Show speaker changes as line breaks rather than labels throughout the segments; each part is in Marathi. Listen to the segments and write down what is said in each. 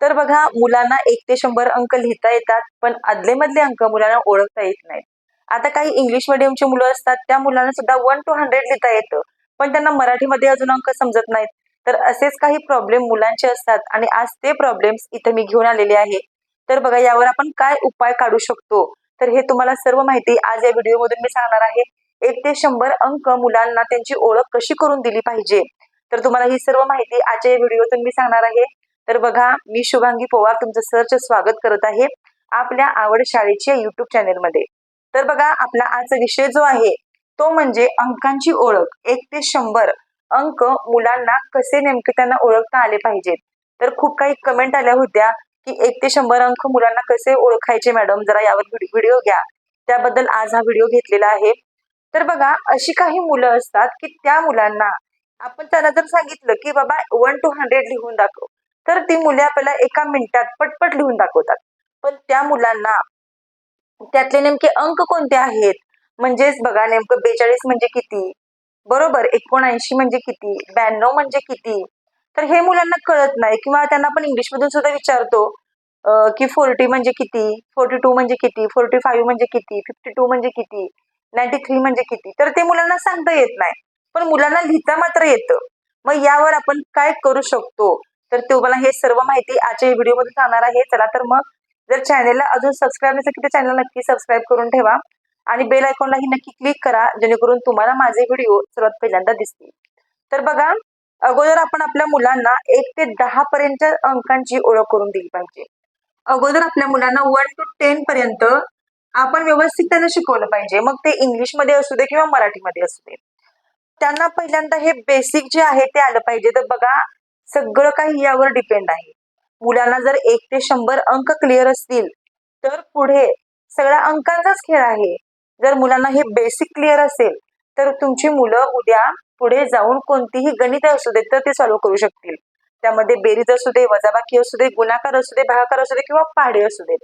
तर बघा, मुलांना 1 ते 100 अंक लिहिता येतात, पण अदले-मधले अंक मुलांना ओळखता येत नाहीत. आता काही इंग्लिश मीडियमची मुलं असतात, त्या मुलांना सुद्धा 1 to 100 लिहिता येतं, पण त्यांना मराठीमध्ये अजून अंक समजत नाहीत. तर असेच काही प्रॉब्लेम मुलांचे असतात आणि आज ते प्रॉब्लेम्स इथे मी घेऊन आलेले आहे. तर बघा, यावर आपण काय उपाय काढू शकतो, तर हे तुम्हाला सर्व माहिती आज या व्हिडिओमधून मी सांगणार आहे. 1 ते 100 अंक मुलांना त्यांची ओळख कशी करून दिली पाहिजे, तर तुम्हाला ही सर्व माहिती आजच्या या व्हिडिओतून मी सांगणार आहे. तर बघा, मी शुभांगी पवार तुमचं सहर्ष स्वागत करत आहे आपल्या आवड शाळेच्या युट्यूब चॅनेलमध्ये. तर बघा, आपला आजचा विषय जो आहे तो म्हणजे अंकांची ओळख. 1 ते 100 अंक मुलांना कसे नेमके त्यांना ओळखता आले पाहिजेत. तर खूप काही कमेंट आल्या होत्या की 1 ते 100 अंक मुलांना कसे ओळखायचे मॅडम, जरा यावर व्हिडिओ घ्या. त्याबद्दल आज हा व्हिडिओ घेतलेला आहे. तर बघा, अशी काही मुलं असतात की त्या मुलांना आपण त्यांना जर सांगितलं की बाबा 1 to 100 लिहून दाखव, तर ती मुले आपल्याला एका मिनिटात पटपट लिहून दाखवतात. पण त्या मुलांना त्यातले नेमके अंक कोणते आहेत, म्हणजेच बघा, नेमकं 42 म्हणजे किती, बरोबर 79 म्हणजे किती, 92 म्हणजे किती, तर हे मुलांना कळत नाही. किंवा त्यांना आपण इंग्लिश मधून सुद्धा विचारतो की 40 म्हणजे किती, 42 म्हणजे किती, 45 म्हणजे किती, 52 म्हणजे किती, 93 म्हणजे किती, तर ते मुलांना सांगता येत नाही, पण मुलांना लिहिता मात्र येतं. मग यावर आपण काय करू शकतो, तर तुम्हाला हे सर्व माहिती आजच्या व्हिडिओमध्ये सांगणार आहे. चला तर मग, जर चॅनलला अजून सबस्क्राईब नसेल तर चॅनल नक्की सबस्क्राईब करून ठेवा आणि बेल आयकॉनलाही नक्की क्लिक करा, जेणेकरून तुम्हाला माझे व्हिडिओ सर्वात पहिल्यांदा दिसतील. तर बघा, अगोदर आपण आपल्या मुलांना 1 ते 10 पर्यंत अंकांची ओळख करून दिली पाहिजे. अगोदर आपल्या मुलांना 1 to 10 पर्यंत आपण व्यवस्थित त्यांना शिकवलं पाहिजे, मग ते इंग्लिशमध्ये असू दे किंवा मराठीमध्ये असू दे. त्यांना पहिल्यांदा हे बेसिक जे आहे ते आलं पाहिजे. तर बघा, सगळं काही यावर डिपेंड आहे. मुलांना जर 1 ते 100 अंक क्लिअर असतील, तर पुढे सगळ्या अंकांचाच खेळ आहे. जर मुलांना हे बेसिक क्लिअर असेल, तर तुमची मुलं उद्या पुढे जाऊन कोणतीही गणित असू देत तर ते सॉल्व्ह करू शकतील. त्यामध्ये बेरीज असू दे, वजाबाकी असू दे, गुणाकार असू दे, भागाकार असू दे किंवा पाढे असू देत.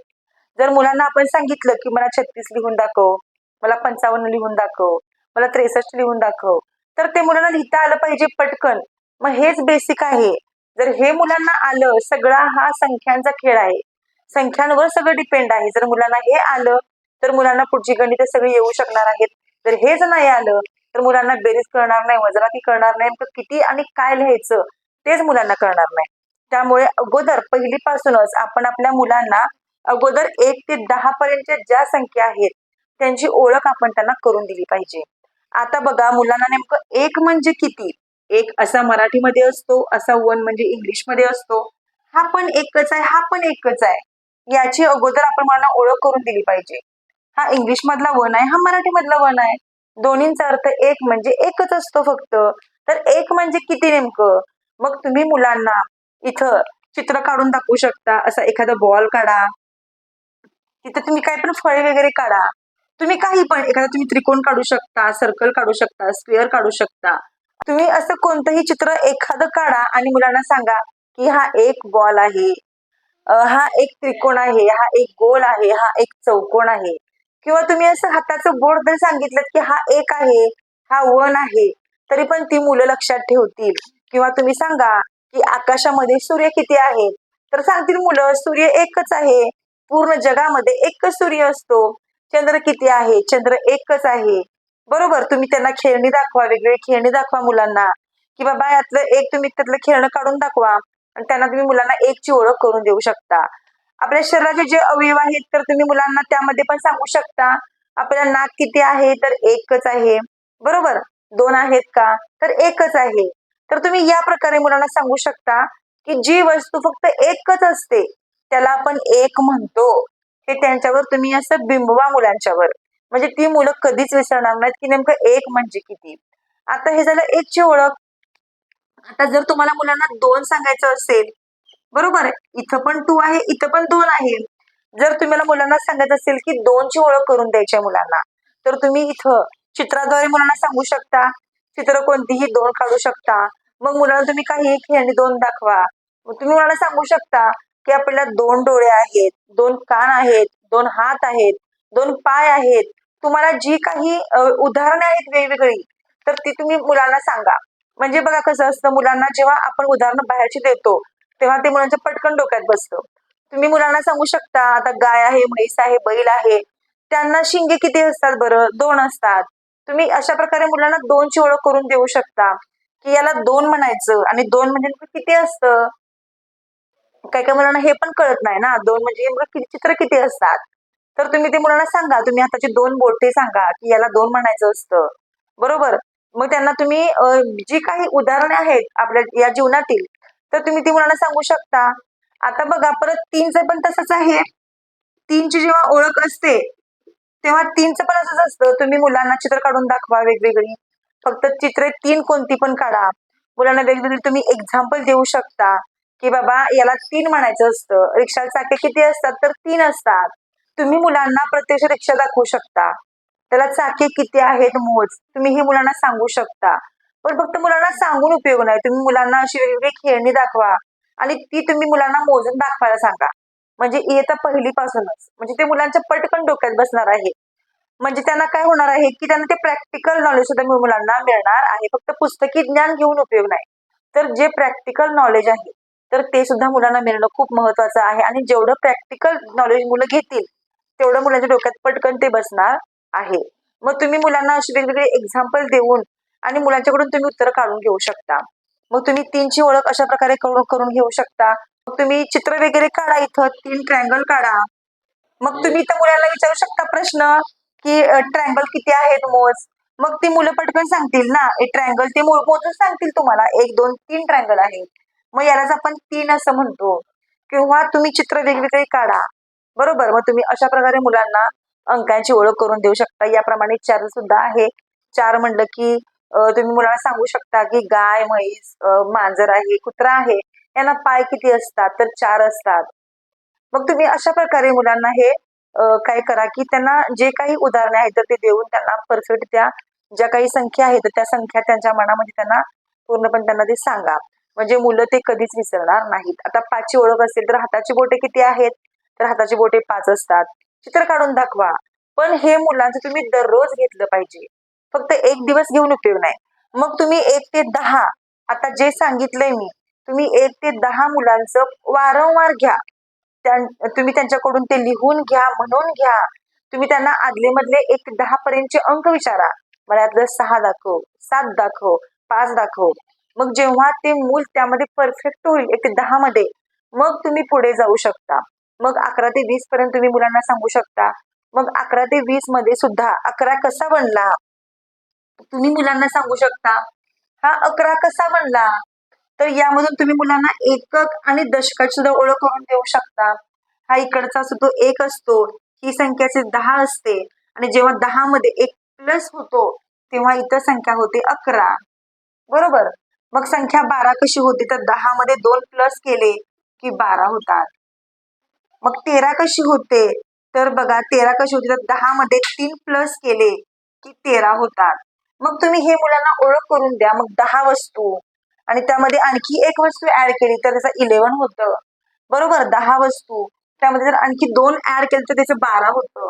जर मुलांना आपण सांगितलं की मला 36 लिहून दाखव, मला 55 लिहून दाखव, मला 63 लिहून दाखव, तर ते मुलांना लिहिता आलं पाहिजे पटकन. मग हेच बेसिक आहे. जर हे मुलांना आलं, सगळा हा संख्यांचा खेळ आहे, संख्यांवर सगळं डिपेंड आहे. जर मुलांना हे आलं, तर मुलांना पुढची गणित सगळी येऊ शकणार आहेत. जर हेच नाही आलं, तर मुलांना बेरीज कळणार नाही, वजाबाकी कळणार नाही, किती आणि काय लिहायचं तेच मुलांना कळणार नाही. त्यामुळे अगोदर पहिलीपासूनच आपण आपल्या मुलांना अगोदर 1 ते 10 पर्यंतच्या ज्या संख्या आहेत त्यांची ओळख आपण त्यांना करून दिली पाहिजे. आता बघा, मुलांना नेमकं 1 म्हणजे किती, एक असा मराठीमध्ये असतो, असा 1 म्हणजे इंग्लिशमध्ये असतो. हा पण एकच आहे, हा पण एकच आहे, याची अगोदर आपण मुलांना ओळख करून दिली पाहिजे. हा इंग्लिश मधला 1 आहे, हा मराठी मधला 1 आहे, दोन्हींचा अर्थ एक म्हणजे एकच असतो फक्त. तर 1 म्हणजे किती नेमकं, मग तुम्ही मुलांना इथं चित्र काढून दाखवू शकता. असा एखादा बॉल काढा, तिथे तुम्ही काय पण फळे वगैरे काढा, तुम्ही काही पण एखादा तुम्ही त्रिकोण काढू शकता, सर्कल काढू शकता, स्क्वेअर काढू शकता. तुम्ही असं कोणतंही चित्र एखादं काढा आणि मुलांना सांगा की हा एक बॉल आहे, हा एक त्रिकोण आहे, हा एक गोल आहे, हा एक चौकोन आहे. किंवा तुम्ही असं हाताचं बोट जर सांगितलं की हा 1 आहे, हा 1 आहे, तरी पण ती मुलं लक्षात ठेवतील. किंवा तुम्ही सांगा की आकाशामध्ये सूर्य किती आहेत, तर सांगतील मुलं सूर्य एकच आहे, पूर्ण जगामध्ये एकच सूर्य असतो. चंद्र किती आहे, चंद्र एकच आहे, बरोबर. तुम्ही त्यांना खेळणी दाखवा, वेगवेगळी खेळणी दाखवा मुलांना, की बाबा यातलं एक तुम्ही त्यातलं खेळणं काढून दाखवा आणि त्यांना तुम्ही मुलांना 1 ची ओळख करून देऊ शकता. आपल्या शरीराचे जे अवयव आहेत तर तुम्ही मुलांना त्यामध्ये पण सांगू शकता. आपल्याला नाक किती आहे, तर एकच आहे, बरोबर. 2 आहेत का, तर एकच आहे. तर तुम्ही या प्रकारे मुलांना सांगू शकता की जी वस्तू फक्त एकच असते त्याला आपण 1 म्हणतो. हे त्यांच्यावर तुम्ही असं बिंबवा मुलांच्यावर, म्हणजे ती मुलं कधीच विसरणार नाहीत की नेमकं 1 म्हणजे किती. आता हे झालं 1 ची ओळख. आता जर तुम्हाला मुलांना 2 सांगायचं असेल, बरोबर, इथं पण 2 आहे, इथं पण 2 आहे. जर तुम्हाला मुलांना सांगायचं असेल की 2 ची ओळख करून द्यायची आहे मुलांना, तर तुम्ही इथं चित्राद्वारे मुलांना सांगू शकता. चित्र कोणतीही 2 काढू शकता. मग मुलांना तुम्ही काही खेळणी 2 दाखवा. मग तुम्ही मुलांना सांगू शकता की आपल्याला 2 डोळे आहेत, 2 कान आहेत, 2 हात आहेत, 2 पाय आहेत. तुम्हाला जी काही उदाहरणे आहेत वेगवेगळी, तर ती तुम्ही मुलांना सांगा. म्हणजे बघा कसं असतं, मुलांना जेव्हा आपण उदाहरणं बाहेरची देतो, तेव्हा ते मुलांच्या पटकन डोक्यात बसतं. तुम्ही मुलांना सांगू शकता, आता गाय आहे, म्हैस आहे, बैल आहे, त्यांना शिंगे किती असतात बरं? 2 असतात. तुम्ही अशा प्रकारे मुलांना 2ची ओळख करून देऊ शकता, की याला 2 म्हणायचं आणि 2 म्हणजे नेमकं किती असतं? काही काही मुलांना हे पण कळत नाही ना, 2 म्हणजे नेमकं चित्र किती असतात? तर तुम्ही ते मुलांना सांगा, तुम्ही हाताची 2 बोटे सांगा, की याला 2 म्हणायचं असतं. बरोबर? मग त्यांना तुम्ही जी काही उदाहरणे आहेत आपल्या या जीवनातील, तर तुम्ही ती मुलांना सांगू शकता. आता बघा परत 3चं पण तसंच आहे. 3ची जेव्हा ओळख असते, तेव्हा 3चं पण असंच असतं. तुम्ही मुलांना चित्र काढून दाखवा वेगवेगळी. फक्त चित्रे 3 कोणती पण काढा. मुलांना वेगवेगळी तुम्ही एक्झाम्पल देऊ शकता, की बाबा याला 3 म्हणायचं असतं. रिक्षाला चाके किती असतात? तर 3 असतात. तुम्ही मुलांना प्रत्यक्ष रिक्षा दाखवू शकता. त्याला चाके किती आहेत मोज. तुम्ही हे मुलांना सांगू शकता. पण फक्त मुलांना सांगून उपयोग नाही. तुम्ही मुलांना अशी वेगवेगळी खेळणी दाखवा आणि ती तुम्ही मुलांना मोजून दाखवायला सांगा. म्हणजे इयत्ता पहिलीपासूनच. म्हणजे ते मुलांच्या पटकन डोक्यात बसणार आहे. म्हणजे त्यांना काय होणार आहे, की त्यांना ते प्रॅक्टिकल नॉलेज सुद्धा मुलांना मिळणार आहे. फक्त पुस्तकी ज्ञान घेऊन उपयोग नाही. तर जे प्रॅक्टिकल नॉलेज आहे, तर ते सुद्धा मुलांना मिळणं खूप महत्वाचं आहे आणि जेवढं प्रॅक्टिकल नॉलेज मुलं घेतील, तेवढं मुलांच्या डोक्यात पटकन ते बसणार आहे. मग तुम्ही मुलांना अशी वेगवेगळे एक्झाम्पल देऊन आणि मुलांच्याकडून तुम्ही उत्तरं काढून घेऊ शकता. मग तुम्ही 3ची ओळख अशा प्रकारे करून घेऊ शकता. मग तुम्ही चित्र वगैरे काढा इथं 3 ट्रायंगल काढा. मग तुम्ही त्या मुलाला विचारू शकता प्रश्न, की ट्रायंगल किती आहेत मोज. मग ती मुलं पटकन सांगतील ना, ट्रायंगल ते मोजून सांगतील तुम्हाला 1, 2, 3 ट्रायंगल आहेत. मग यालाच आपण 3 असं म्हणतो. किंवा तुम्ही चित्र वेगवेगळे काढा. बरोबर? मग तुम्ही अशा प्रकारे मुलांना अंकांची ओळख करून देऊ शकता. याप्रमाणे 4 सुद्धा आहे. 4 म्हणलं की तुम्ही मुलांना सांगू शकता, की गाय, म्हैस, मांजर आहे, कुत्रा आहे. यांना पाय किती असतात? तर 4 असतात. मग तुम्ही अशा प्रकारे मुलांना हे काय करा, की त्यांना जे काही उदाहरणे आहेत तर ते देऊन त्यांना परफेक्ट त्या ज्या काही संख्या आहेत त्या संख्या त्यांच्या मनामध्ये त्यांना पूर्णपणे त्यांना ते सांगा. म्हणजे मुलं ते कधीच विसरणार नाहीत. आता 5ची ओळख असेल तर हाताची बोटे किती आहेत? तर हाताची बोटे 5 असतात. चित्र काढून दाखवा. पण हे मुलांचं तुम्ही दररोज घेतलं पाहिजे. फक्त 1 दिवस घेऊन उपयोग नाही. मग तुम्ही 1 ते 10 आता जे सांगितलंय मी, तुम्ही 1 ते 10 मुलांचं वारंवार घ्या. तुम्ही त्यांच्याकडून ते लिहून घ्या, म्हणून घ्या. तुम्ही त्यांना आदले-मधले 1 ते 10 पर्यंतचे अंक विचारा. मला यातलं 6 दाखव, 7 दाखव, 5 दाखव. मग जेव्हा ते मूल त्यामध्ये परफेक्ट होईल 1 ते 10 मध्ये, मग तुम्ही पुढे जाऊ शकता. मग 11 ते 20 पर्यंत तुम्ही मुलांना सांगू शकता. मग 11 ते 20 मध्ये सुद्धा 11 कसा बनला? तुम्ही मुलांना सांगू शकता. हा 11 कसा बनला? तर यामधून तुम्ही मुलांना एकक आणि दशकाची सुद्धा ओळख करून देऊ शकता. हा इकडचा असतो तो 1 असतो. ही संख्याचे 10 असते आणि जेव्हा 10 मध्ये 1 प्लस होतो, तेव्हा इतर संख्या होते 11. बरोबर? मग संख्या 12 कशी होती? तर 10 मध्ये 2 प्लस केले की 12 होतात. मग 13 कशी होते? तर बघा 13 कशी होती? तर 10 मध्ये 3 प्लस केले की 13 होतात. मग तुम्ही हे मुलांना ओळख करून द्या. मग 10 वस्तू आणि त्यामध्ये आणखी एक वस्तू ऍड केली तर त्याचं 11 होतं. बरोबर? 10 वस्तू त्यामध्ये जर आणखी 2 ऍड केले तर त्याचं 12 होतं.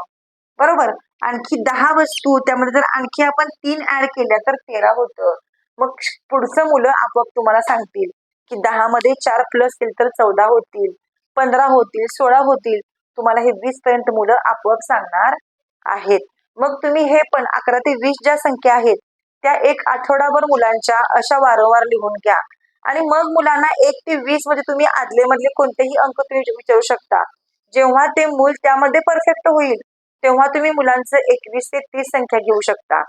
बरोबर? आणखी 10 वस्तू त्यामध्ये जर आणखी आपण 3 ऍड केल्या तर 13 होतं. मग पुढचं मुलं आपोआप तुम्हाला सांगतील, की 10 मध्ये 4 प्लस केले तर 14 होतील, 15 होतील, 16 होतील. तुम्हाला हे 20 पर्यंत मुलं आपोआप सांगणार आहेत. मग तुम्ही हे पण 11 ते 20 ज्या संख्या आहेत, त्या एक आठवडाभर मुलांच्या अशा वारंवार लिहून घ्या. आणि मग मुलांना 1 ते 20 मध्ये तुम्ही आदले-मधले कोणतेही अंक तुम्ही विचारू शकता. जेव्हा ते मूल त्यामध्ये परफेक्ट होईल, तेव्हा तुम्ही मुलांचं 21 ते 30 संख्या घेऊ शकता.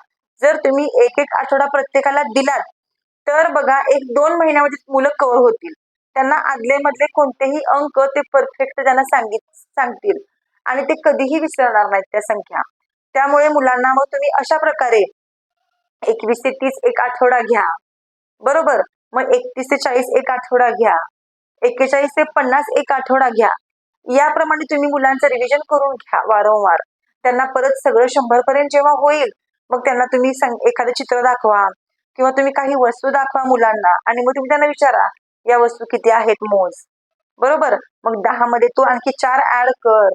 जर तुम्ही एक आठवडा प्रत्येकाला दिलात, तर बघा 1-2 महिन्यामध्ये मुलं कव्हर होतील. त्यांना आदले-मधले कोणतेही अंक ते परफेक्ट त्यांना सांगतील आणि ते कधीही विसरणार नाहीत त्या संख्या. त्यामुळे मुलांना मग तुम्ही अशा प्रकारे 21 ते 30 एक आठवडा घ्या. बरोबर? मग 31 ते 40 एक आठवडा घ्या. 41 ते 50 एक आठवडा घ्या. याप्रमाणे तुम्ही मुलांचं रिव्हिजन करून घ्या वारंवार. त्यांना परत सगळं 100 पर्यंत जेव्हा होईल, मग त्यांना तुम्ही एखादं चित्र दाखवा किंवा तुम्ही काही वस्तू दाखवा मुलांना आणि मग तुम्ही त्यांना विचारा, या वस्तू किती आहेत मोज. बरोबर? मग 10 मध्ये तू आणखी 4 ऍड कर.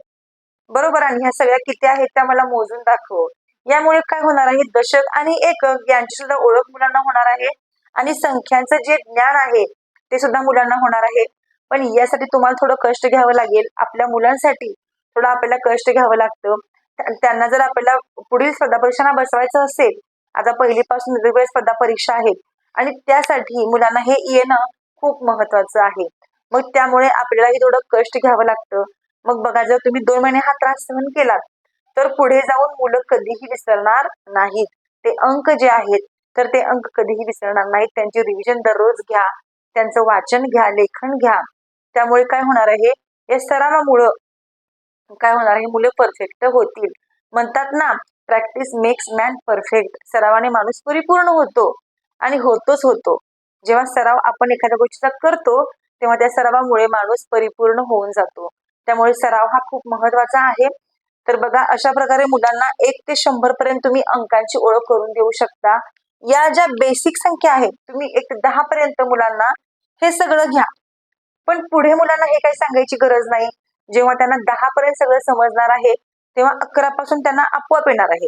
बरोबर? आणि ह्या सगळ्या किती आहेत त्या मला मोजून दाखव. यामुळे काय होणार आहे? दशक आणि एकक यांची सुद्धा ओळख मुलांना होणार आहे आणि संख्यांचं जे ज्ञान आहे ते सुद्धा मुलांना होणार आहे. पण यासाठी तुम्हाला थोडं कष्ट घ्यावं लागेल. आपल्या मुलांसाठी थोडं आपल्याला कष्ट घ्यावं लागतं. त्यांना जर आपल्याला पुढील स्पर्धा परीक्षांना बसवायचं असेल, आता पहिलीपासून वेगवेगळ्या स्पर्धा परीक्षा आहेत आणि त्यासाठी मुलांना हे येणं खूप महत्वाचं आहे. मग त्यामुळे आपल्यालाही थोडं कष्ट घ्यावं लागतं. मग बघा, जर तुम्ही 2 महिने हा त्रास सहन केलात, तर पुढे जाऊन मुलं कधीही विसरणार नाहीत. ते अंक जे आहेत, तर ते अंक कधीही विसरणार नाहीत. त्यांची रिव्हिजन दररोज घ्या, त्यांचं वाचन घ्या, लेखन घ्या. त्यामुळे काय होणार आहे, या सरावामुळं काय होणार आहे, मुलं परफेक्ट होतील. म्हणतात ना, प्रॅक्टिस मेक्स मॅन परफेक्ट. सरावाने माणूस परिपूर्ण होतो आणि होतोच होतो. जेव्हा सराव आपण एखाद्या गोष्टीचा करतो, तेव्हा त्या सरावामुळे माणूस परिपूर्ण होऊन जातो. त्यामुळे सराव हा खूप महत्वाचा आहे. तर बघा, अशा प्रकारे मुलांना 1 ते 100 पर्यंत तुम्ही अंकांची ओळख करून देऊ शकता. या ज्या बेसिक संख्या आहेत, तुम्ही 1 ते 10 पर्यंत मुलांना हे सगळं घ्या. पण पुढे मुलांना हे काही सांगायची गरज नाही. जेव्हा त्यांना 10 पर्यंत सगळं समजणार आहे, तेव्हा 11 पासून त्यांना आपोआप येणार आहे.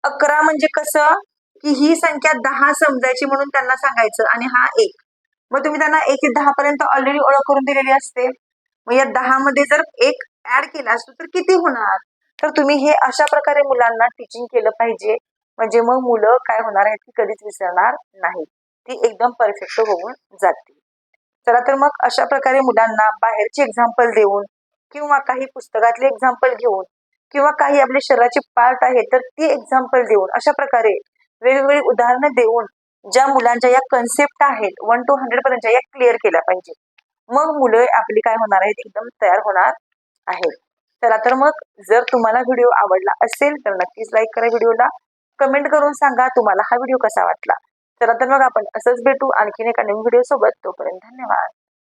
11 म्हणजे कसं, की ही संख्या 10 समजायची म्हणून त्यांना सांगायचं आणि हा 1. मग तुम्ही त्यांना 1 ते 10 पर्यंत ऑलरेडी ओळख करून दिलेली असते. मग या 10 मध्ये जर 1 ऍड केला असतो तर किती होणार? तर तुम्ही हे अशा प्रकारे मुलांना टीचिंग केलं पाहिजे. म्हणजे मग मुलं काय होणार आहेत, की कधीच विसरणार नाही. ती एकदम परफेक्ट होऊन जातील. चला तर मग अशा प्रकारे मुलांना बाहेरचे एक्झाम्पल देऊन किंवा काही पुस्तकातले एक्झाम्पल घेऊन किंवा काही आपले शरीराचे पार्ट आहेत तर ती एक्झाम्पल देऊन अशा प्रकारे वेगवेगळी उदाहरणं देऊन ज्या मुलांच्या या कन्सेप्ट आहेत 1 to 100 पर्यंतच्या या क्लिअर केल्या पाहिजे. मग मुलं आपली काय होणार आहेत, एकदम तयार होणार आहेत. चला तर मग जर तुम्हाला व्हिडिओ आवडला असेल तर नक्कीच लाईक करा व्हिडिओला. कमेंट करून सांगा तुम्हाला हा व्हिडिओ कसा वाटला. चला तर मग आपण असंच भेटू आणखीन एका नवीन व्हिडिओ सोबत. तोपर्यंत धन्यवाद.